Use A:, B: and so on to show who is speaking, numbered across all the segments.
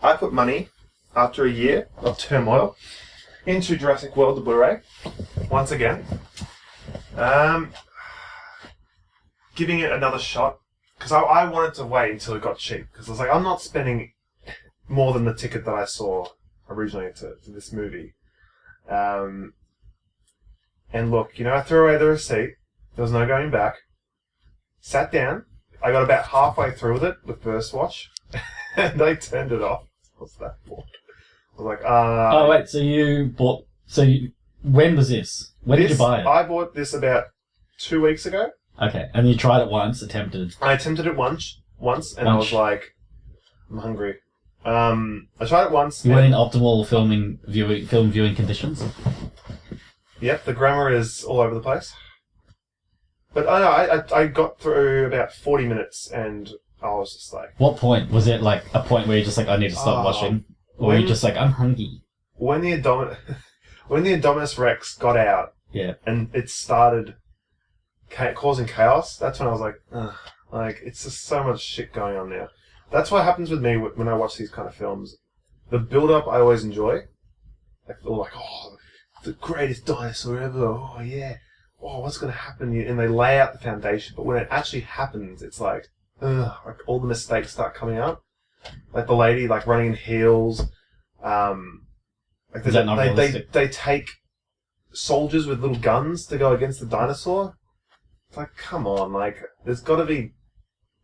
A: I put money, after a year of turmoil, into Jurassic World, the Blu-ray, once again. Giving it another shot, because I wanted to wait until it got cheap, because I was like, I'm not spending more than the ticket that I saw originally to this movie. And look, I threw away the receipt. There was no going back. Sat down. I got about halfway through with it, the first watch, and I turned it off. I was that bored. I was like,
B: Oh, wait, so you bought... when was this? When did you buy it?
A: I bought this about 2 weeks ago.
B: Okay, and you tried it once, attempted...
A: I attempted it once, and I was like, I'm hungry. I tried it once.
B: You weren't in optimal film viewing conditions?
A: Yep, the grammar is all over the place. But I got through about 40 minutes and I was just like...
B: What point? Was it like a point where you're just like, I need to stop watching? Or were you just like, I'm hungry?
A: When the Indominus Rex got out and it started causing chaos, that's when I was like, ugh, like, it's just so much shit going on now. That's what happens with me when I watch these kind of films. The build-up I always enjoy. I feel like, oh, the greatest dinosaur ever, oh yeah, oh, what's going to happen? And they lay out the foundation, but when it actually happens, it's like, ugh, like all the mistakes start coming out. Like the lady, like running in heels. Like they take soldiers with little guns to go against the dinosaur. It's like, come on, like there's got to be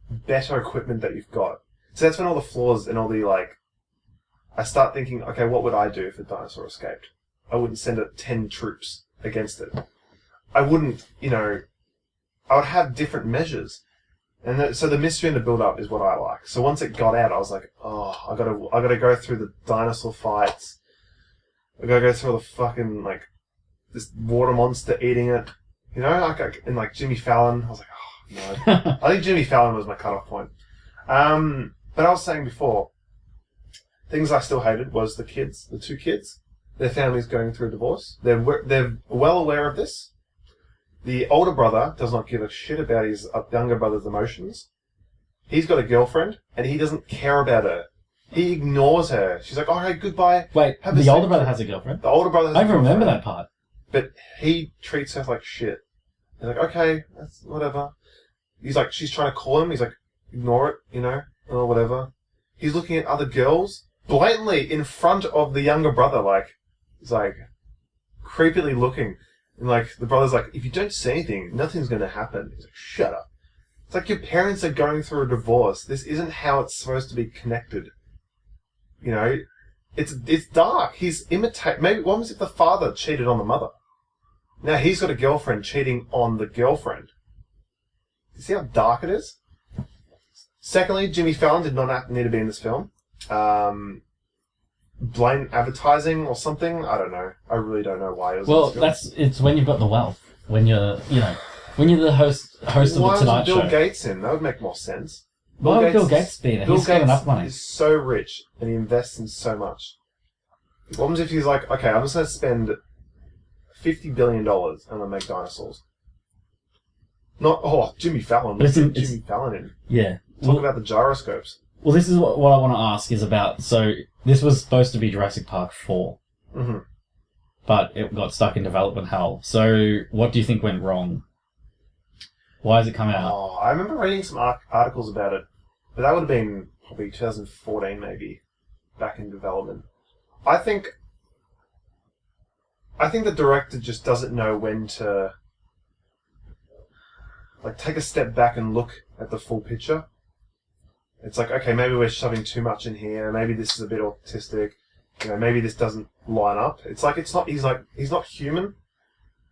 A: better equipment that you've got. So that's when all the flaws and all the I start thinking, okay, what would I do if a dinosaur escaped? I wouldn't send 10 troops against it. I wouldn't, I would have different measures. And so the mystery and the build-up is what I like. So once it got out, I was like, oh, I gotta go through the dinosaur fights. I gotta go through all the fucking, this water monster eating it. And Jimmy Fallon. I was like, oh, no. I think Jimmy Fallon was my cutoff point. But I was saying before, things I still hated was the two kids. Their family's going through a divorce. They're well aware of this. The older brother does not give a shit about his younger brother's emotions. He's got a girlfriend, and he doesn't care about her. He ignores her. She's like, all right, goodbye.
B: Wait, the older brother has a girlfriend?
A: The older brother has a girlfriend.
B: I remember that part.
A: But he treats her like shit. He's like, okay, that's whatever. He's like, she's trying to call him. He's like, ignore it, or whatever. He's looking at other girls blatantly in front of the younger brother, he's like, creepily looking. And the brother's like, if you don't say anything, nothing's going to happen. He's like, shut up. It's like your parents are going through a divorce. This isn't how it's supposed to be connected. It's dark. He's maybe what was if the father cheated on the mother? Now he's got a girlfriend cheating on the girlfriend. You see how dark it is? Secondly, Jimmy Fallon did not need to be in this film. Blatant advertising or something. I don't know. I really don't know why it was.
B: Well, it's when you've got the wealth. When you're, when you're the host of the Tonight Show.
A: Why was Bill Gates in? That would make more sense.
B: Why would Bill Gates be in it? He's got enough money.
A: He's so rich and he invests in so much. What happens if he's like, okay, I'm just going to spend $50 billion and I'm going to make dinosaurs? Not, Jimmy Fallon. Jimmy Fallon in.
B: Yeah.
A: Talk about the gyroscopes.
B: Well, this is what I want to ask is about. So, this was supposed to be Jurassic Park 4.
A: Mm-hmm.
B: But it got stuck in development hell. So, what do you think went wrong? Why has it come out?
A: Oh, I remember reading some articles about it. But that would have been probably 2014, maybe. Back in development. I think the director just doesn't know when to take a step back and look at the full picture. It's like, okay, maybe we're shoving too much in here. Maybe this is a bit autistic. Maybe this doesn't line up. It's like he's not human.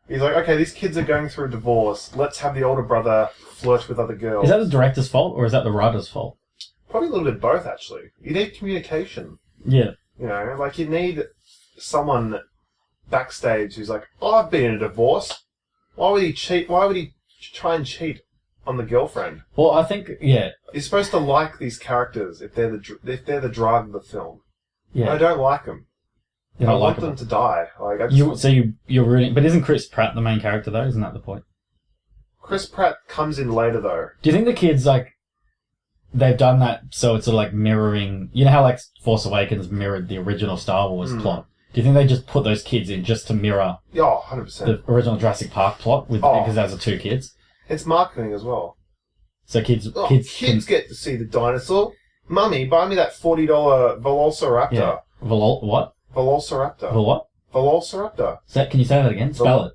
A: He's like, okay, these kids are going through a divorce. Let's have the older brother flirt with other girls.
B: Is that the director's fault or is that the writer's fault?
A: Probably a little bit of both, actually. You need communication.
B: Yeah.
A: You need someone backstage who's like, oh, I've been in a divorce. Why would he cheat? Why would he try and cheat on the girlfriend?
B: Well, I think, yeah.
A: You're supposed to like these characters if they're the drive of the film.
B: Yeah.
A: I don't like them. I want them to die.
B: You're rooting, but isn't Chris Pratt the main character though? Isn't that the point?
A: Chris Pratt comes in later though.
B: Do you think the kids they've done that so it's sort of like mirroring... You know how like Force Awakens mirrored the original Star Wars plot? Do you think they just put those kids in just to mirror
A: 100%.
B: the original Jurassic Park plot because those are two kids?
A: It's marketing as well.
B: So kids
A: get to see the dinosaur. Mummy, buy me that $40 Velociraptor.
B: Yeah. What?
A: Velociraptor.
B: What?
A: Velociraptor.
B: Can you say that again? Spell it.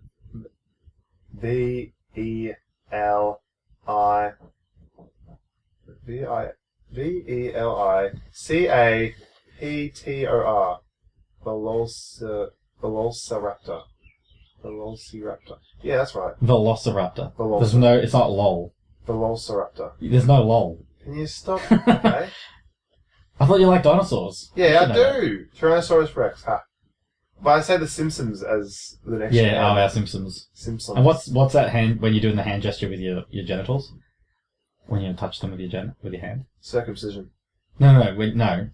A: Velociraptor. Velociraptor. Yeah, that's right.
B: Velociraptor. It's not lol.
A: Velociraptor.
B: There's no lol.
A: Can you stop? Okay.
B: I thought you liked dinosaurs.
A: Yeah, I do. Tyrannosaurus Rex. Ha. But I say the Simpsons as the next.
B: Yeah, our Simpsons.
A: Simpsons.
B: And what's that hand when you're doing the hand gesture with your genitals? When you touch them with your hand?
A: Circumcision.
B: No.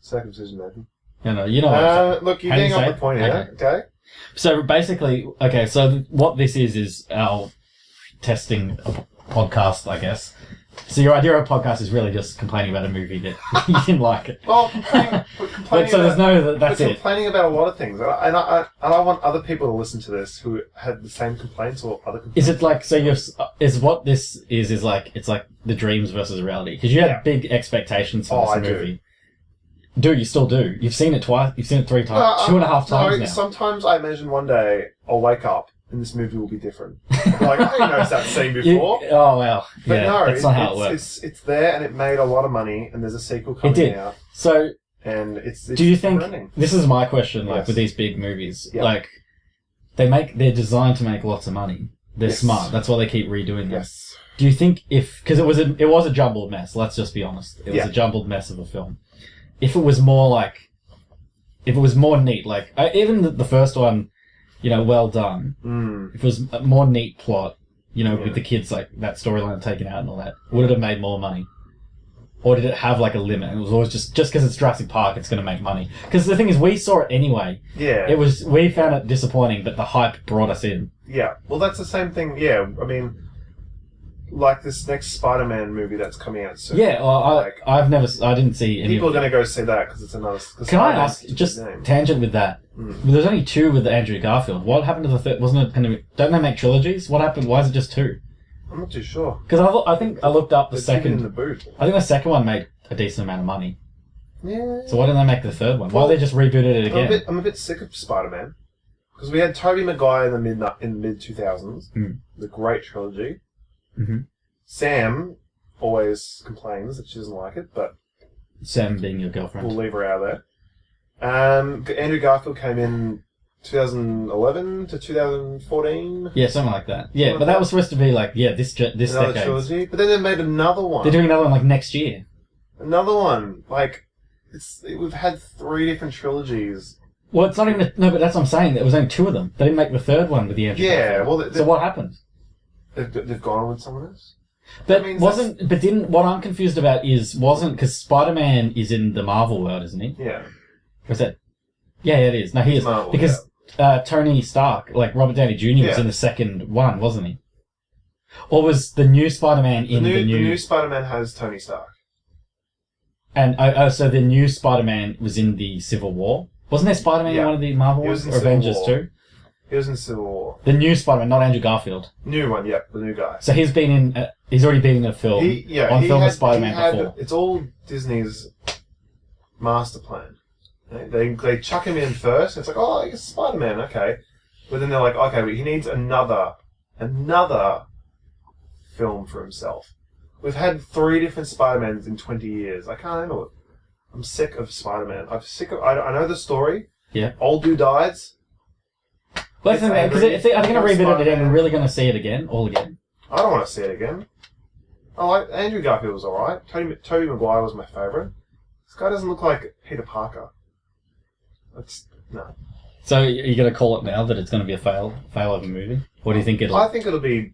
A: Circumcision, Nathan.
B: No, you know.
A: Look, you're getting off the point here. Okay.
B: So basically, so what this is our testing podcast, I guess. So your idea of a podcast is really just complaining about a movie that you didn't like it.
A: Well, complaining
B: so there's no, that's it.
A: Complaining about a lot of things. And I want other people to listen to this who had the same complaints or other complaints.
B: Is it like, is what this is like, it's like the dreams versus reality? Because you had big expectations for this movie. Do you still do? You've seen it twice. You've seen it 3 times, 2.5 times now.
A: Sometimes I imagine one day I'll wake up and this movie will be different. Like, I noticed that scene before.
B: Oh wow!
A: But no,
B: that's not how it works.
A: It's there and it made a lot of money and there's a sequel coming out.
B: So,
A: and it's
B: do you think
A: running.
B: This is my question? Like with these big movies, like they're designed to make lots of money. They're smart. That's why they keep redoing them.
A: Yes.
B: Do you think because it was a jumbled mess? Let's just be honest. It was a jumbled mess of a film. If it was more neat, like even the first one, well done. If it was a more neat plot, with the kids, like that storyline taken out and all that, would it have made more money? Or did it have like a limit? It was always just because it's Jurassic Park, it's going to make money. Because the thing is, we saw it anyway.
A: Yeah.
B: We found it disappointing, but the hype brought us in.
A: Yeah. Well, that's the same thing. Yeah. I mean, like this next Spider-Man movie that's coming out soon.
B: Yeah, well, I didn't see any.
A: People are going to go see that because it's another.
B: Can I ask, just tangent with that? There's only 2 with Andrew Garfield. What happened to the third? Wasn't it going to? Don't they make trilogies? What happened? Why is it just 2?
A: I'm not too sure.
B: Because I think I looked up the second.
A: In the boot.
B: I think the second one made a decent amount of money.
A: Yeah.
B: So why didn't they make the third one? Why they just rebooted it again?
A: I'm a bit sick of Spider-Man because we had Tobey Maguire in the mid 2000s, the great trilogy.
B: Mm-hmm.
A: Sam always complains that she doesn't like it, but
B: Sam being your girlfriend,
A: we'll leave her out there. Andrew Garfield came in 2011 to 2014.
B: Yeah, something like that. Yeah, but that was supposed to be like this
A: another
B: decade
A: trilogy. But then they made another one.
B: They're doing another one like next year.
A: Another one like we've had 3 different trilogies.
B: Well, it's not even no, but that's what I'm saying. There was only 2 of them. They didn't make the third one with the Andrew Garfield.
A: Well,
B: so what happened?
A: They've gone on with someone else.
B: But what I'm confused about wasn't because Spider-Man is in the Marvel world, isn't he?
A: Yeah.
B: Was that? Yeah, it is. No, he is
A: Marvel,
B: because Tony Stark, like Robert Downey Jr. was in the second one, wasn't he? Or was the new Spider-Man in the new?
A: The new Spider-Man has Tony Stark.
B: And so the new Spider-Man was in the Civil War. Wasn't there Spider-Man in one of the Marvel ones or Avengers too?
A: He was in Civil War.
B: The new Spider-Man, not Andrew Garfield.
A: New one, yeah, the new guy.
B: So he's been in. He's already been in a film. With Spider-Man before.
A: It's all Disney's master plan. They chuck him in first. It's like, oh, he's Spider-Man, okay. But then they're like, okay, but he needs another film for himself. We've had 3 different Spider-Mans in 20 years. I can't handle it. I'm sick of Spider-Man. I know the story.
B: Yeah.
A: Old dude dies.
B: But because are they going to reboot it again? We're really going to see it again, all again.
A: I don't want to see it again. I like Andrew Garfield was alright. Tobey Maguire was my favourite. This guy doesn't look like Peter Parker. No.
B: So you're going to call it now that it's going to be a fail of a movie? What do you think it'll?
A: I think it'll be.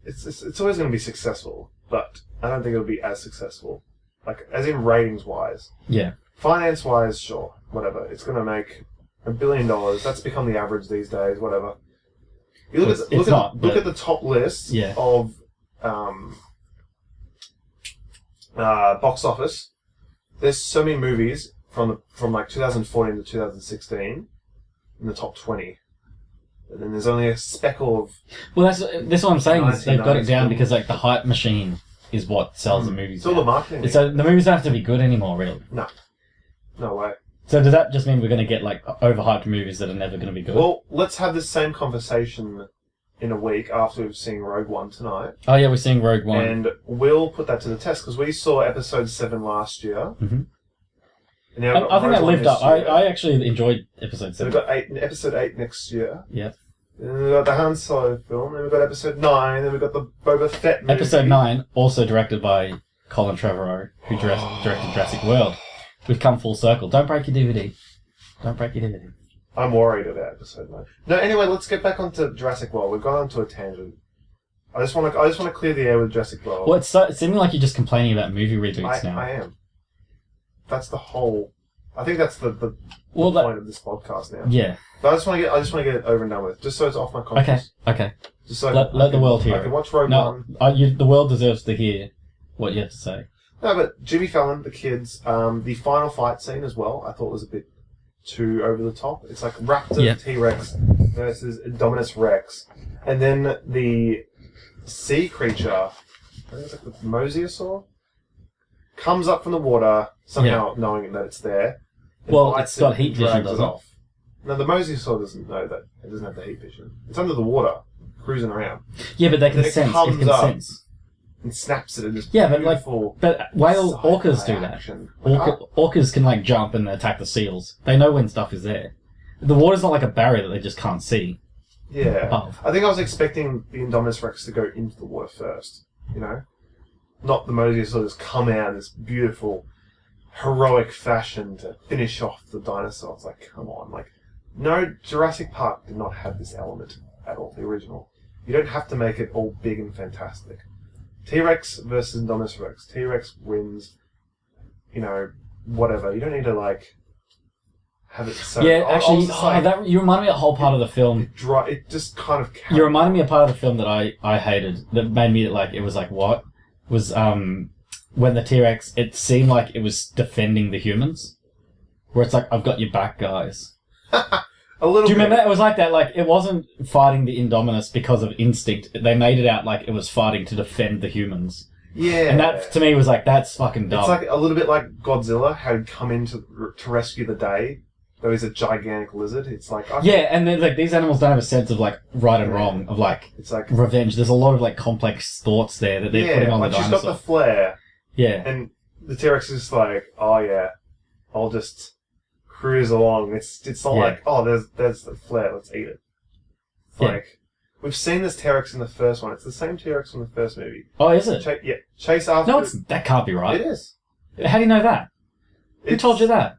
A: It's always going to be successful, but I don't think it'll be as successful. Like as in ratings wise.
B: Yeah.
A: Finance wise, sure, whatever. It's going to make $1 billion. That's become the average these days. Whatever. You look at the top list of box office, there's so many movies from like 2014 to 2016 in the top 20. And then there's only a speckle of...
B: Well, that's what I'm saying. Is they've got it down
A: films.
B: because like the hype machine is what sells the movies.
A: It's all the marketing.
B: So the movies don't have to be good anymore, really.
A: No way.
B: So does that just mean we're going to get like overhyped movies that are never going to be good?
A: Well, let's have this same conversation in a week after we've seen Rogue One tonight.
B: Oh yeah, we're seeing Rogue One.
A: And we'll put that to the test because we saw episode 7 last year.
B: Mm-hmm.
A: And now
B: I think that lived up. I actually enjoyed episode 7.
A: So we've got episode 8 next year.
B: Yeah.
A: And then we've got the Han Solo film. Then we've got episode 9. Then we've got the Boba Fett movie.
B: Episode 9, also directed by Colin Trevorrow, who directed Jurassic World. We've come full circle. Don't break your DVD. Don't break your DVD.
A: I'm worried about episode 9. No, anyway, let's get back onto Jurassic World. We've gone onto a tangent. I just want to clear the air with Jurassic World.
B: Well, it's seeming like you're just complaining about movie reboots now.
A: I am. That's the whole... I think that's the point of this podcast now.
B: Yeah.
A: But I just want to get it over and done with, just so it's off my conscience.
B: Okay.
A: Just so
B: let the world hear
A: I can watch Rogue One.
B: The world deserves to hear what you have to say.
A: No, but Jimmy Fallon, the kids, the final fight scene as well, I thought was a bit too over the top. It's like Raptor T-Rex versus Indominus Rex. And then the sea creature, I think it's like the mosasaur, comes up from the water, somehow knowing that it's there.
B: Well, it's got heat vision, doesn't it?
A: No, the mosasaur doesn't know that. It doesn't have the heat vision. It's under the water, cruising around.
B: Yeah, but they can sense. It can sense.
A: And snaps it in this
B: beautiful... But orcas do that. Orcas can, like, jump and attack the seals. They know when stuff is there. The water's not like a barrier that they just can't see.
A: Yeah.
B: Above.
A: I think I was expecting the Indominus Rex to go into the water first, you know? Not the mosasaur just come out in this beautiful, heroic fashion to finish off the dinosaur. It's like, come on. Like, no, Jurassic Park did not have this element at all, the original. You don't have to make it all big and fantastic. T-Rex versus Indominus Rex. T-Rex wins, you know, whatever. You don't need to, like, have it so...
B: Yeah, actually, you remind me of a whole part of the film.
A: It just kind of...
B: You reminded me of a part of the film that I hated, that made me, like, it was like, what? Was, when the T-Rex, it seemed like it was defending the humans. Where it's like, I've got your back, guys.
A: A little.
B: Do you remember? It was like that. Like, it wasn't fighting the Indominus because of instinct. They made it out like it was fighting to defend the humans.
A: Yeah.
B: And that, to me, was like, that's fucking dumb.
A: It's like a little bit like Godzilla, how he'd come in to rescue the day, though he's a gigantic lizard. It's like... Okay.
B: Yeah, and then, like, these animals don't have a sense of, like, right and wrong, of, like,
A: it's like
B: revenge. There's a lot of, like, complex thoughts there that they're putting on the dinosaur.
A: She's got the flair.
B: Yeah.
A: And the T-Rex is just like, oh yeah, I'll just cruise along. It's not like, oh, there's the flare, let's eat it. It's like, we've seen this T-Rex in the first one. It's the same T-Rex from the first movie.
B: Oh, is it?
A: Chase after...
B: No, that can't be right.
A: It is.
B: How do you know that? Who told you that?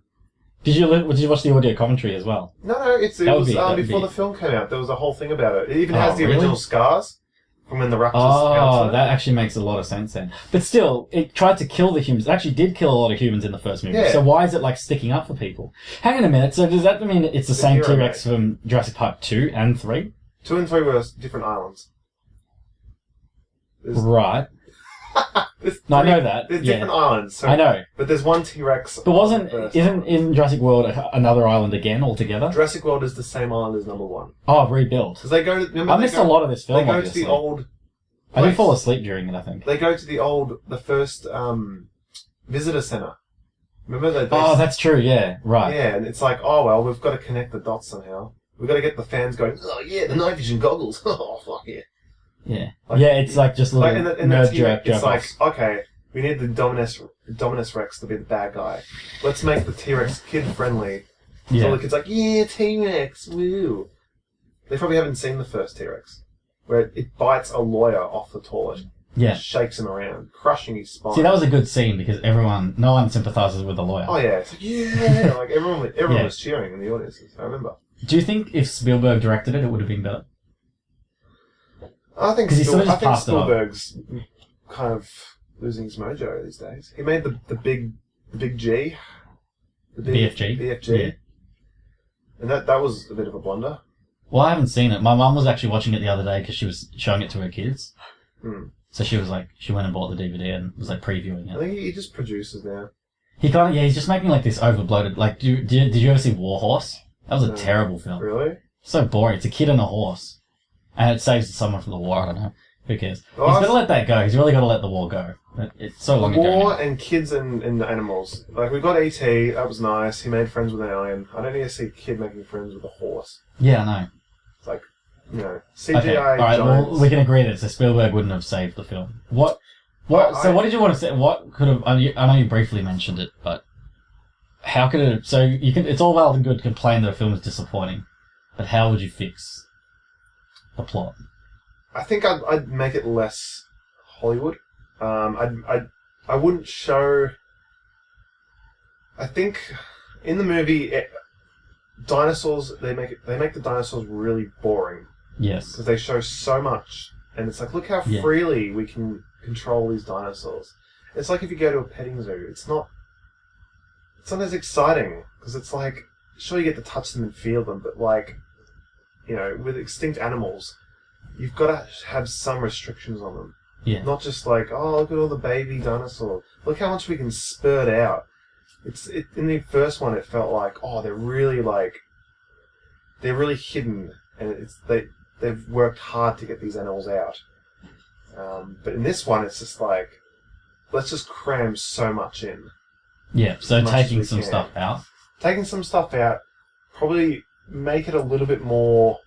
B: Did you watch the audio commentary as well?
A: No, it was before the film came out. There was a whole thing about it. It even has the original scars from when the raptors...
B: Oh, that actually makes a lot of sense then. But still, it tried to kill the humans. It actually did kill a lot of humans in the first movie. Yeah. So why is it, like, sticking up for people? Hang on a minute. So does that mean it's the same T-Rex from Jurassic Park 2 and 3? 2 and 3
A: were different islands.
B: Right. No, I know that.
A: There's different islands. So,
B: I know.
A: But there's one T-Rex.
B: But isn't Jurassic World another island again altogether?
A: Jurassic World is the same island as number 1.
B: Oh, rebuilt.
A: Because they go to...
B: I missed a lot of this film,
A: They go
B: obviously.
A: to the old...
B: I did fall asleep during it, I think.
A: They go to the first visitor center. Remember?
B: That's true, yeah. Right.
A: Yeah, and it's like, oh, well, we've got to connect the dots somehow. We've got to get the fans going, oh, yeah, the night vision goggles. Oh, fuck yeah.
B: Yeah. It's like just a little nerd joke.
A: It's like, okay, we need the Indominus Rex to be the bad guy. Let's make the T-Rex kid-friendly. Yeah. So the kid's like, yeah, T-Rex, woo. They probably haven't seen the first T-Rex, where it bites a lawyer off the toilet.
B: Yeah.
A: Shakes him around, crushing his spine.
B: See, that was a good scene because no one sympathises with the lawyer.
A: Oh, yeah. It's like, yeah. Like, everyone was cheering in the audiences. I remember.
B: Do you think if Spielberg directed it would have been better?
A: I think Spielberg's kind of losing his mojo these days. He made the big G. The BFG.
B: Yeah.
A: And that was a bit of a blunder.
B: Well, I haven't seen it. My mum was actually watching it the other day because she was showing it to her kids. So she went and bought the DVD and was like previewing it.
A: I think he just produces now.
B: He's just making like this overbloated, like, did you ever see War Horse? That was a terrible film.
A: Really?
B: So boring. It's a kid and a horse. And it saves someone from the war, I don't know. Who cares?
A: Oh,
B: He's got to let that go. He's really got to let the war go. It's so long ago.
A: War
B: now.
A: and kids and animals. Like, we got E.T., that was nice. He made friends with an alien. I don't need to see a kid making friends with a horse.
B: Yeah, I know.
A: It's like, CGI
B: Okay. All right,
A: giants.
B: well, we can agree that Spielberg wouldn't have saved the film. What did you want to say? What could have... I know you briefly mentioned it, but how could it... So, it's all well and good to complain that a film is disappointing, but how would you fix the plot?
A: I think I'd make it less Hollywood. I wouldn't show... I think in the movie, dinosaurs, they make the dinosaurs really boring.
B: Yes.
A: Because they show so much. And it's like, look how freely we can control these dinosaurs. It's like if you go to a petting zoo, it's not as exciting. Because it's like, sure you get to touch them and feel them, but like, with extinct animals, you've got to have some restrictions on them.
B: Yeah.
A: Not just like, oh, look at all the baby dinosaurs. Look how much we can spurt out. In the first one, it felt like, oh, they're really hidden, and they've worked hard to get these animals out. But in this one, it's just like, let's just cram so much in.
B: Yeah, so taking some stuff out.
A: Taking some stuff out, probably make it a little bit more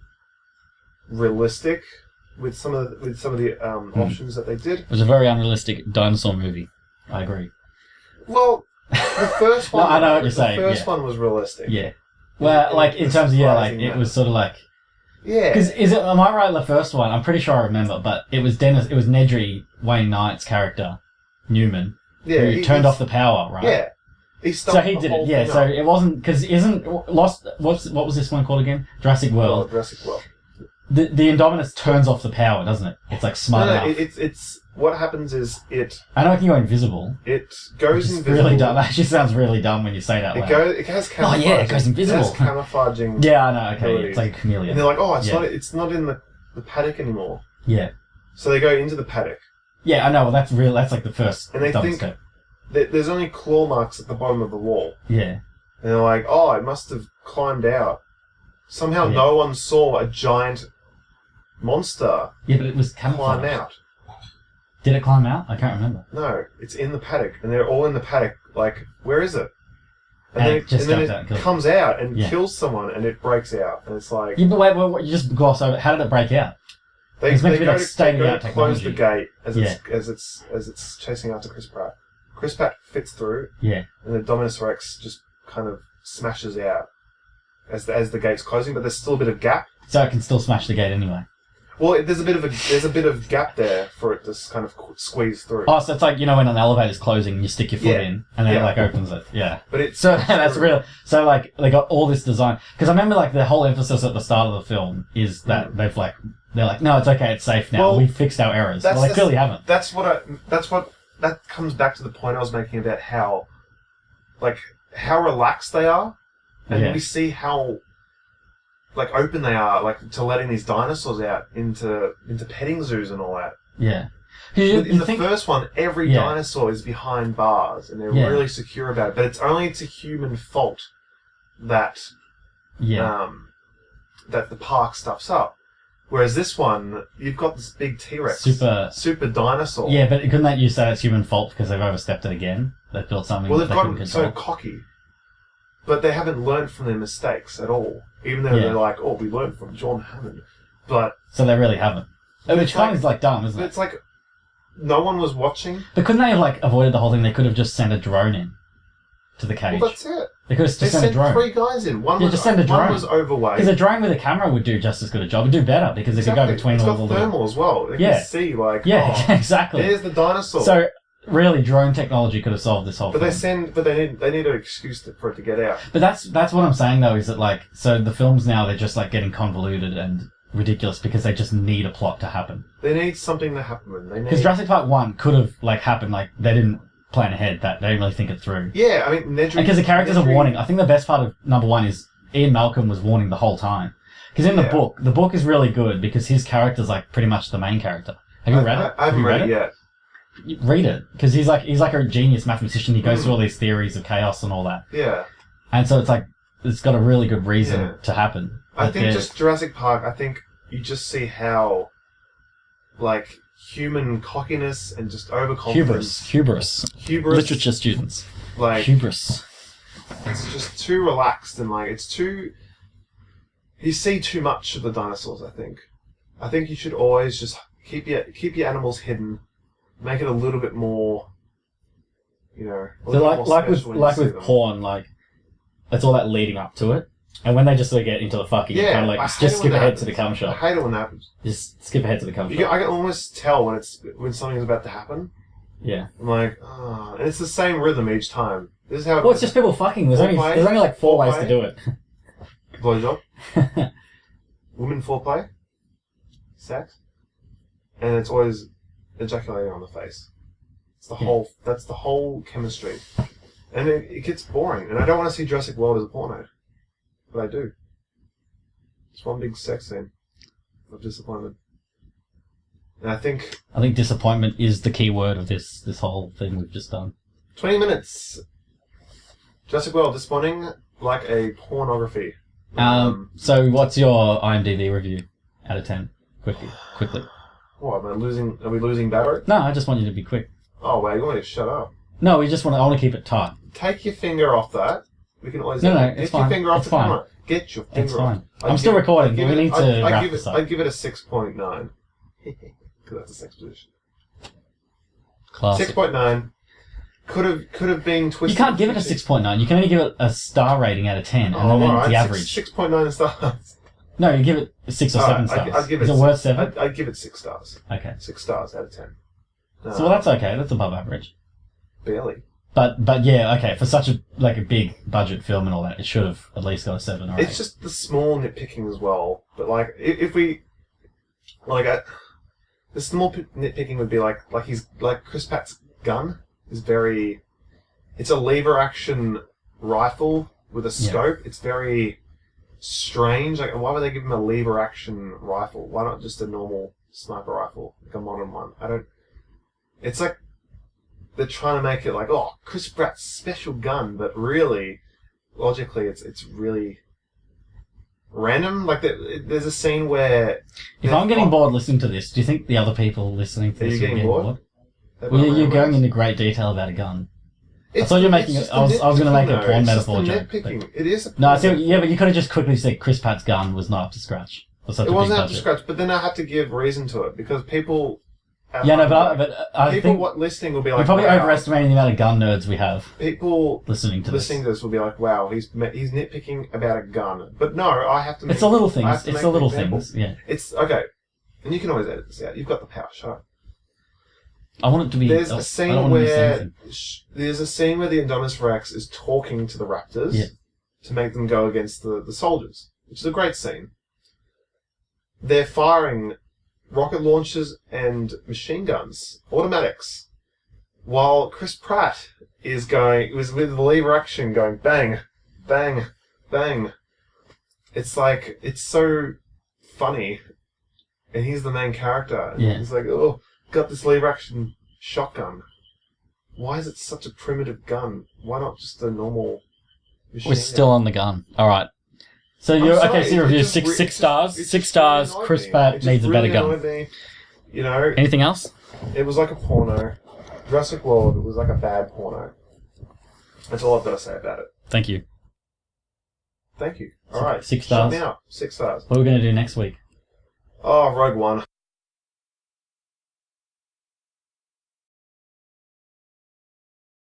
A: realistic with some of the options that they did.
B: It was a very unrealistic dinosaur movie. I agree.
A: Well, the first one...
B: No, I know what you're saying.
A: The first one was realistic.
B: Yeah. Well, in terms of, it was sort of like...
A: Yeah.
B: Because am I right, the first one, I'm pretty sure I remember, but it was Nedry, Wayne Knight's character, Newman, who turned off the power, right?
A: Yeah. He stopped
B: he did it, yeah, so it wasn't... Because what was this one called again? Jurassic World.
A: Jurassic World.
B: The Indominus turns off the power, doesn't it? It's like smart enough.
A: It's what happens is it...
B: I know it can go invisible.
A: It goes invisible.
B: Really dumb. That actually sounds really dumb when you say that loud.
A: It has camouflaging.
B: Oh yeah, it goes invisible.
A: It has camouflaging.
B: Yeah, I know, okay.
A: abilities.
B: It's like a chameleon.
A: And they're like, oh, it's not in the paddock anymore.
B: Yeah.
A: So they go into the paddock.
B: Yeah, I know, well that's like the first
A: and they think
B: step.
A: There's only claw marks at the bottom of the wall.
B: Yeah.
A: And they're like, oh, it must have climbed out. Somehow no one saw a giant monster
B: but it was
A: climb out.
B: Did it climb out? I can't remember.
A: No, it's in the paddock, and they're all in the paddock. Like, where is it?
B: And then
A: it comes out and kills someone, and it breaks out, and it's like...
B: Yeah, but wait, you just gloss over. How did it break out?
A: It's meant to be like
B: state-of-the-art
A: technology. Close the gate
B: as
A: it's chasing after Chris Pratt. Chris Pratt fits through,
B: and
A: the Dominus Rex just kind of smashes out as the gate's closing, but there's still a bit of gap.
B: So it can still smash the gate anyway.
A: Well, there's a bit of gap there for it to kind of squeeze through.
B: Oh, so it's like, when an elevator's closing and you stick your foot in and then it opens it. Yeah.
A: But it's
B: that's real. So they got all this design. Because I remember the whole emphasis at the start of the film is that they're like, no, it's okay, it's safe now. We fixed our errors. Well, they clearly haven't.
A: That comes back to the point I was making about how relaxed they are. And we see how open they are, to letting these dinosaurs out into petting zoos and all that.
B: Yeah.
A: In the first one, every dinosaur is behind bars, and they're really secure about it. But it's only to human fault that that the park stuffs up. Whereas this one, you've got this big T-Rex, super dinosaur.
B: Yeah, but couldn't you say it's human fault because they've overstepped it again? They've built something.
A: Well, they've gotten so cocky. But they haven't learned from their mistakes at all. Even though they're like, oh, we learned from John Hammond. But...
B: So they really haven't. Which kind of is dumb, isn't it?
A: It's like, no one was watching.
B: But couldn't they have avoided the whole thing? They could have just sent a drone in to the cage.
A: Well, that's it.
B: They could have just sent a drone.
A: 3 guys in. One
B: just send a drone.
A: One was overweight.
B: Because a drone with a camera would do just as good a job. It'd do better because it could go between all the...
A: It's got thermal as well. They can see,
B: exactly.
A: There's the dinosaur.
B: So... Really, drone technology could have solved this whole thing.
A: But they need an excuse for it to get out.
B: But that's what I'm saying though, is that so the films now, they're just getting convoluted and ridiculous because they just need a plot to happen.
A: They need something to happen.
B: Because Jurassic Park 1 could have happened, they didn't plan ahead, that they didn't really think it through.
A: Yeah, I mean,
B: because the characters are warning. I think the best part of number 1 is Ian Malcolm was warning the whole time. Because in the book is really good because his character's pretty much the main character. Have you read it?
A: I haven't read it yet.
B: Read it, because he's like a genius mathematician. He goes through all these theories of chaos and all that.
A: Yeah.
B: And so it's got a really good reason to happen.
A: I think just Jurassic Park, I think you just see how, like, human cockiness and just overconfidence.
B: Hubris. Literature students.
A: Like,
B: hubris.
A: It's just too relaxed and, like, it's too... You see too much of the dinosaurs, I think. I think you should always just keep your animals hidden, make it a little bit more, you know...
B: So like with porn, like, it's all that leading up to it. And when they just sort of get into the fucking, kind of like, just skip ahead to the cum shot.
A: I hate it when that happens.
B: Just skip ahead to the cum shot.
A: I can almost tell when something's about to happen.
B: Yeah.
A: I'm like, oh, and it's the same rhythm each time. This is how.
B: Well, it's just people fucking. There's only like 4 ways to do it.
A: Blowjob. Women foreplay. Sex. And it's always ejaculating on the face. It's the whole. That's the whole chemistry. And it gets boring. And I don't want to see Jurassic World as a porno. But I do. It's one big sex scene of disappointment. And I think
B: disappointment is the key word of this whole thing we've just done.
A: 20 minutes. Jurassic World, disappointing like a pornography.
B: So what's your IMDb review out of 10? Quickly.
A: What, are we losing battery?
B: No, I just want you to be quick.
A: Oh, wait, you want me to shut up?
B: No, I want to keep it tight.
A: Take your finger off that. We can always...
B: No,
A: it's fine. Get your finger off the camera. Get your finger off.
B: It's fine. I'm still recording, but we need to wrap this up.
A: I'd give it a 6.9. Because that's a sex position.
B: Classic.
A: 6.9. Could have been twisted.
B: You can't give it a 6.9. You can only give it a star rating out of 10, and then it's the average.
A: 6.9 stars.
B: No, you give it 6 or 7 stars.
A: I'd give it.
B: Is it worth 7?
A: I'd give it 6 stars.
B: Okay.
A: 6 stars out of 10.
B: So that's okay. That's above average.
A: Barely.
B: But yeah, okay. For such a big budget film and all that, it should have at least got a 7 or 8.
A: It's just the small nitpicking as well. But like, if we the small nitpicking would be like Chris Pratt's gun is very. It's a lever action rifle with a scope. Yeah. It's very strange. Like, why would they give him a lever action rifle? Why not just a normal sniper rifle, like a modern one? It's like they're trying to make it like, oh, Chris Pratt's special gun, but really, logically, it's really random. Like, there's a scene where...
B: If I'm getting bored listening to this, do you think the other people listening to this are getting bored? Well, you're going into great detail about a gun. I thought you were making... I was going to make a porn metaphor joke.
A: It is a porn
B: but you could have just quickly said Chris Pratt's gun was not up to scratch.
A: It wasn't up to scratch, but then I had to give reason to it, because people...
B: I think
A: listening will be like,
B: you're probably overestimating the amount of gun nerds we have.
A: People
B: listening to this
A: will be like, wow, he's nitpicking about a gun. But no, I have to.
B: It's the little things. It's the little things. Yeah.
A: It's okay, and you can always edit this out. You've got the power. Shut up.
B: I want it to be.
A: There's a scene where the Indominus Rex is talking to the raptors to make them go against the soldiers, which is a great scene. They're firing rocket launchers and machine guns, automatics, while Chris Pratt is with the lever action going bang, bang, bang. It's like, it's so funny, and he's the main character, and he's like, oh, got this lever action shotgun. Why is it such a primitive gun? Why not just a normal machine gun?
B: We're still on the gun. Alright. So you review six stars. 6 stars. Chris Pratt needs a better gun.
A: Me. You know.
B: Anything else?
A: It was like a porno. Jurassic World was like a bad porno. That's all I've got to say about it.
B: Thank you.
A: Thank you. All right.
B: 6 stars.
A: Shut me out. 6 stars.
B: What are we going to do next week?
A: Oh, Rogue One.